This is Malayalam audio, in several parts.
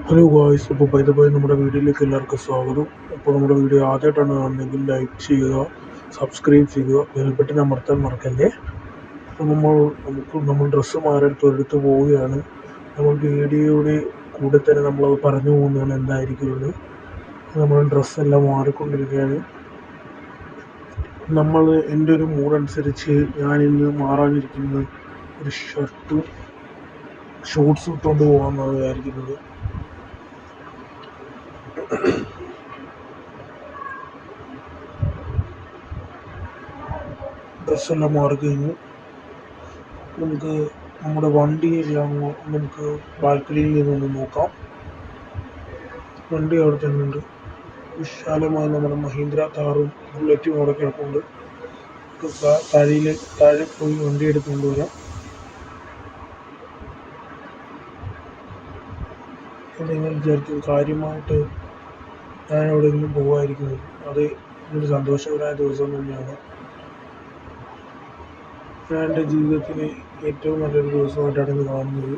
ഹലോ ഗായ്സ്, അപ്പോൾ ബൈ ദ ബൈ നമ്മുടെ വീഡിയോയിലേക്ക് എല്ലാവർക്കും സ്വാഗതം. അപ്പോൾ നമ്മുടെ വീഡിയോ ആദ്യമായിട്ടാണ് കാണുന്നതെങ്കിൽ ലൈക്ക് ചെയ്യുക, സബ്സ്ക്രൈബ് ചെയ്യുക, ബെൽ ബട്ടൺ അമർത്താൻ മറക്കല്ലേ. അപ്പോൾ നമ്മൾ ഡ്രസ്സ് മാറിയെടുത്ത് ഒരിടത്ത് പോവുകയാണ്. നമ്മൾ വീഡിയോയുടെ കൂടെ തന്നെ നമ്മളത് പറഞ്ഞു പോകുന്നതാണ് എന്തായിരിക്കുമെന്ന്. നമ്മൾ ഡ്രസ്സെല്ലാം മാറിക്കൊണ്ടിരിക്കുകയാണ്. എൻ്റെ ഒരു മൂഡനുസരിച്ച് ഞാനിന്ന് മാറാനിരിക്കുന്നത് ഒരു ഷർട്ടും ഷോർട്ട്സും ഇട്ടുകൊണ്ട് പോകാമെന്നാണ് വിചാരിക്കുന്നത്. ഡ്രസ്സെല്ലാം മാറിക്കഴിഞ്ഞു. നമുക്ക് നമ്മുടെ വണ്ടിയെല്ലാം നമുക്ക് ബാൽക്കണിയിൽ നിന്നൊന്ന് നോക്കാം. വണ്ടി അവിടെ തന്നെ ഉണ്ട്. വിശാലമായ നമ്മുടെ മഹീന്ദ്ര താറും ബുള്ളറ്റും അവിടെ കിടപ്പുണ്ട്. താഴെ പോയി വണ്ടി എടുത്തുകൊണ്ട് വരാം. നിങ്ങൾ വിചാരിക്കും കാര്യമായിട്ട് ഞാൻ എവിടെയെങ്കിലും പോകുമായിരിക്കുന്നത്. അത് ഒരു സന്തോഷകരമായ ദിവസം തന്നെയാണ്. ഞാൻ എൻ്റെ ജീവിതത്തിലെ ഏറ്റവും നല്ലൊരു ദിവസമായിട്ടാണ് ഇത് കാണുന്നത്.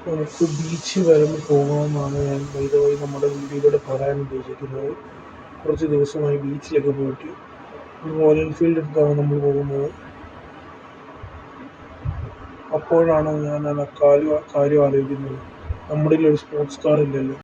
നമുക്ക് ബീച്ച് വരെ പോകണമെന്നാണ് ഞാൻ വൈദവൈ നമ്മുടെ വീഡിയോയിലൂടെ പറയാൻ ഉദ്ദേശിക്കുന്നത്. കുറച്ച് ദിവസമായി ബീച്ചിലൊക്കെ പോയിട്ട് റോയൽ എൻഫീൽഡ് എടുത്താണ് നമ്മൾ പോകുന്നത്. അപ്പോഴാണ് ഞാൻ കാര്യം ആലോചിക്കുന്നത്, നമ്മുടെ ഒരു സ്പോർട്സ് കാർ ഇല്ലല്ലോ.